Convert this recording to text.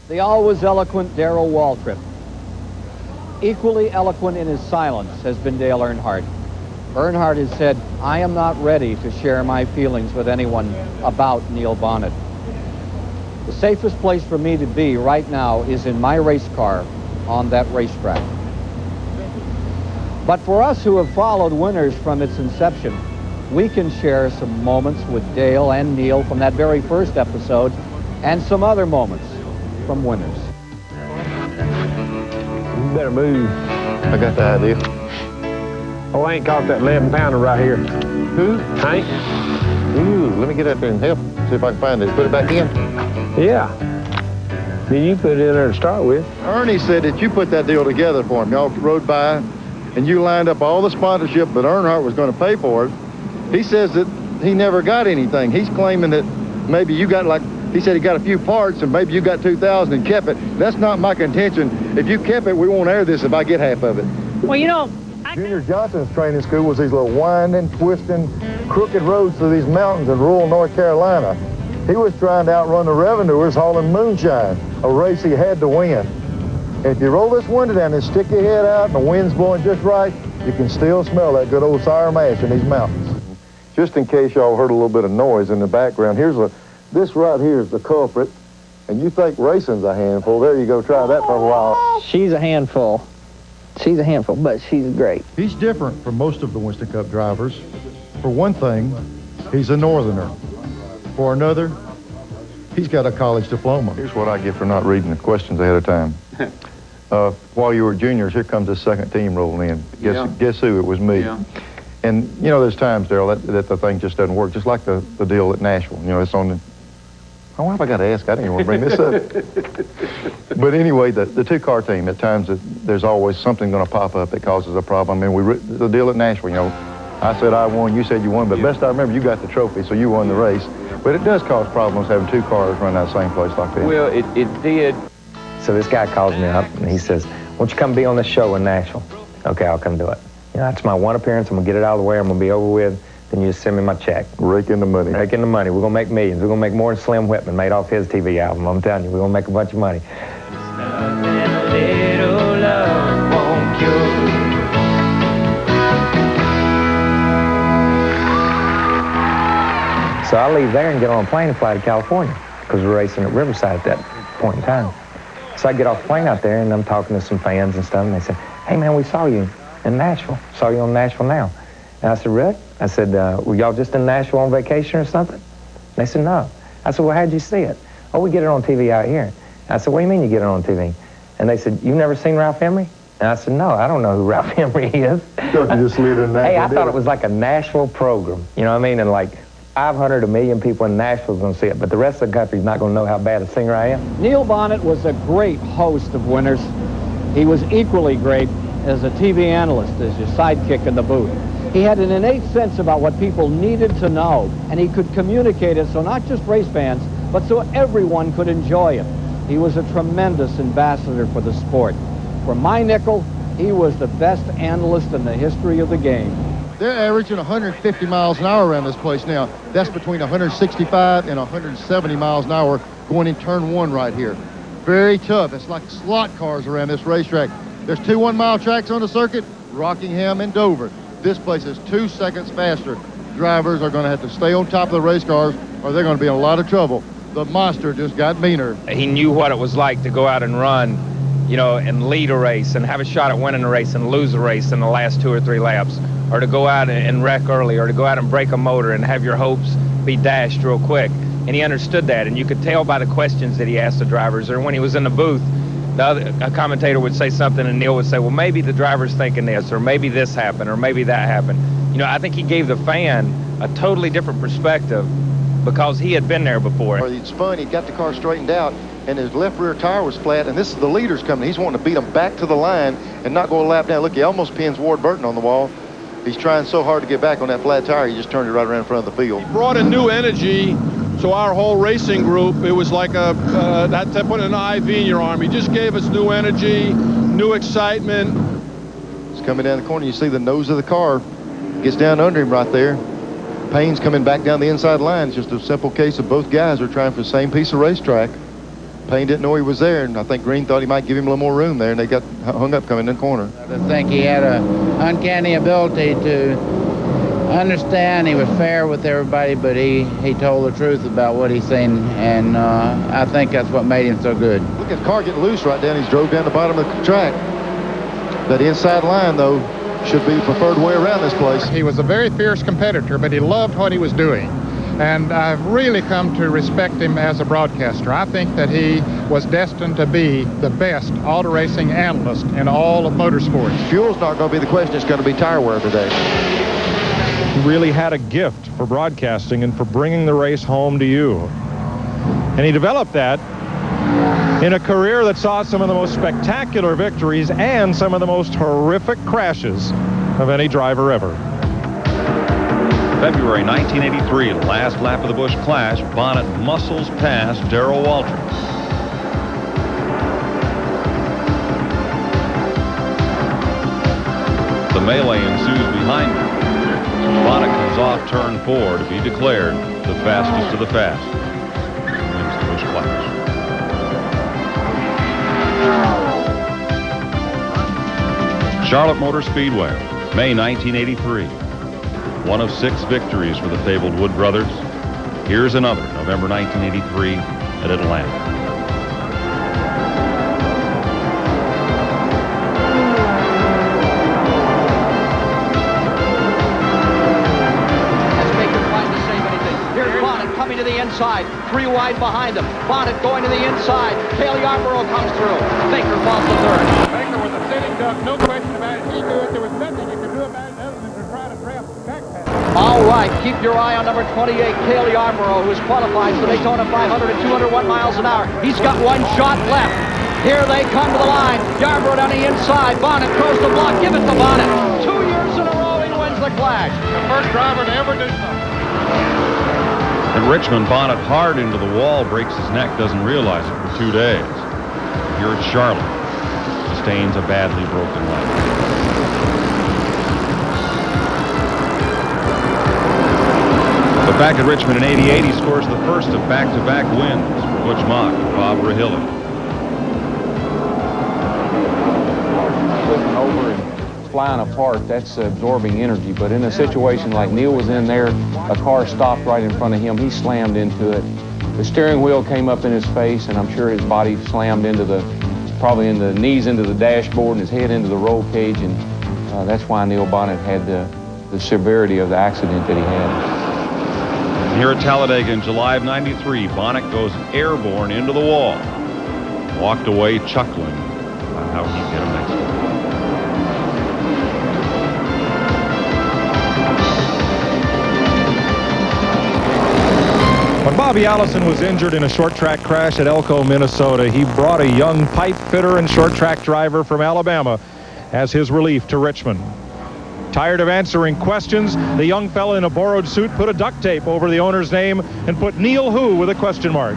The always eloquent Darrell Waltrip. Equally eloquent in his silence has been Dale Earnhardt. Earnhardt has said, I am not ready to share my feelings with anyone about Neil Bonnett. The safest place for me to be right now is in my race car on that racetrack. But for us who have followed Winners from its inception, we can share some moments with Dale and Neil from that very first episode and some other moments from Winners. You better move. I got the idea. Oh, I ain't caught that 11-pounder right here. Who? Hank? Ooh, let me get up there and help. See if I can find it. Put it back in. Yeah. Did you put it in there to start with? Ernie said that you put that deal together for him. Y'all rode by, and you lined up all the sponsorship, but Earnhardt was going to pay for it. He says that he never got anything. He's claiming that maybe you got like, he said he got a few parts and maybe you got 2,000 and kept it. That's not my contention. If you kept it, we won't air this if I get half of it. Well, you know, Junior Johnson's training school was these little winding, twisting, crooked roads through these mountains in rural North Carolina. He was trying to outrun the revenuers hauling moonshine, a race he had to win. And if you roll this window down and stick your head out and the wind's blowing just right, you can still smell that good old sour mash in these mountains. Just in case y'all heard a little bit of noise in the background, this right here is the culprit. And you think racing's a handful, there you go, try that for a while. she's a handful. She's a handful, but she's great. He's different from most of the Winston Cup drivers. For one thing, he's a northerner. For another, he's got a college diploma. Here's what I get for not reading the questions ahead of time. While you were juniors, here comes the second team rolling in. Guess who? It was me. Yeah. And, you know, there's times, Darrell, that the thing just doesn't work, just like the deal at Nashville. You know, it's on the... Oh, why have I got to ask? I didn't even want to bring this up. But anyway, the two-car team, at times there's always something going to pop up that causes a problem. I mean, the deal at Nashville, you know, I said I won, you said you won, but best I remember, you got the trophy, so you won the race. But it does cause problems having two cars run out the same place like that. Well, it did. So this guy calls me up, and he says, won't you come be on this show in Nashville? Okay, I'll come do it. You know, that's my one appearance. I'm going to get it out of the way. I'm going to be over with. Then you just send me my check. Rake in the money. Rake in the money. We're going to make millions. We're going to make more than Slim Whitman made off his TV album. I'm telling you, we're going to make a bunch of money. So I leave there and get on a plane and fly to California because we're racing at Riverside at that point in time. So I get off the plane out there and I'm talking to some fans and stuff, and they said, hey man, we saw you in Nashville. Saw you on Nashville Now. And I said, really? I said, were y'all just in Nashville on vacation or something? And they said, no. I said, well, how'd you see it? Oh, we get it on TV out here. And I said, what do you mean you get it on TV? And they said, you've never seen Ralph Emery? And I said, no, I don't know who Ralph Emery is. Don't you just leave it in Nashville? Hey, I thought it was like a Nashville program. You know what I mean? And like 500, 1 million people in Nashville is going to see it, but the rest of the country is not going to know how bad a singer I am. Neil Bonnett was a great host of Winners. He was equally great as a TV analyst, as your sidekick in the booth. He had an innate sense about what people needed to know, and he could communicate it so not just race fans, but so everyone could enjoy it. He was a tremendous ambassador for the sport. For my nickel, he was the best analyst in the history of the game. They're averaging 150 miles an hour around this place now. That's between 165 and 170 miles an hour going in turn one right here. Very tough. It's like slot cars around this racetrack. There's 2 one-mile tracks on the circuit, Rockingham and Dover. This place is 2 seconds faster. Drivers are going to have to stay on top of the race cars or they're going to be in a lot of trouble. The monster just got meaner. He knew what it was like to go out and run, you know, and lead a race and have a shot at winning a race and lose a race in the last 2 or 3 laps, or to go out and wreck early, or to go out and break a motor and have your hopes be dashed real quick. And he understood that, and you could tell by the questions that he asked the drivers, or when he was in the booth, a commentator would say something and Neil would say, well, maybe the driver's thinking this, or maybe this happened, or maybe that happened. You know, I think he gave the fan a totally different perspective because he had been there before. He spun, he got the car straightened out, and his left rear tire was flat, and this is the leader's coming. He's wanting to beat him back to the line and not go a lap down. Look, he almost pins Ward Burton on the wall. He's trying so hard to get back on that flat tire, he just turned it right around in front of the field. He brought a new energy to our whole racing group. It was like that put an IV in your arm. He just gave us new energy, new excitement. He's coming down the corner. You see the nose of the car gets down under him right there. Payne's coming back down the inside line. It's just a simple case of both guys are trying for the same piece of racetrack. Payne didn't know he was there, and I think Green thought he might give him a little more room there, and they got hung up coming in the corner. I think he had an uncanny ability to understand. He was fair with everybody, but he told the truth about what he's seen, and I think that's what made him so good. Look at the car getting loose right down. He's drove down the bottom of the track. That inside line, though, should be the preferred way around this place. He was a very fierce competitor, but he loved what he was doing. And I've really come to respect him as a broadcaster. I think that he was destined to be the best auto racing analyst in all of motorsports. Fuel's not going to be the question. It's going to be tire wear today. He really had a gift for broadcasting and for bringing the race home to you. And he developed that in a career that saw some of the most spectacular victories and some of the most horrific crashes of any driver ever. February 1983, last lap of the Busch Clash, Bonnett muscles past Darrell Waltrip. The melee ensues behind him. Bonnett comes off turn 4 to be declared the fastest of the fast. Wins the Busch Clash. Charlotte Motor Speedway, May 1983. One of 6 victories for the fabled Wood brothers. Here's another, November 1983 at Atlanta. As Baker trying to save anything. Here's Bonnett coming to the inside. 3 wide behind him. Bonnett going to the inside. Cale Yarborough comes through. Baker falls to third. Baker was a sitting duck, no question about it. He knew it. There was nothing he could do about it other than to try to trap the back pass. All right, keep your eye on number 28, Cale Yarborough, who has qualified for the Daytona 500 at 201 miles an hour. He's got 1 shot left. Here they come to the line. Yarborough down the inside. Bonnett throws the block. Give it to Bonnett. 2 years in a row, he wins the Clash. The first driver to ever do something. At Richmond, Bonnett hard into the wall, breaks his neck, doesn't realize it for 2 days. Here at Charlotte, sustains a badly broken leg. But back at Richmond in '88, he scores the first of back-to-back wins for Butch Mock and Bob Rahilly. Flipping over and flying apart, that's absorbing energy. But in a situation like Neil was in there, a car stopped right in front of him. He slammed into it. The steering wheel came up in his face, and I'm sure his body slammed into probably in the knees into the dashboard and his head into the roll cage. And that's why Neil Bonnett had the severity of the accident that he had. Here at Talladega in July of '93, Bonnett goes airborne into the wall. Walked away chuckling about how he'd get him next time. When Bobby Allison was injured in a short track crash at Elko, Minnesota, he brought a young pipe fitter and short track driver from Alabama as his relief to Richmond. Tired of answering questions, the young fella in a borrowed suit put a duct tape over the owner's name and put Neil Who with a question mark.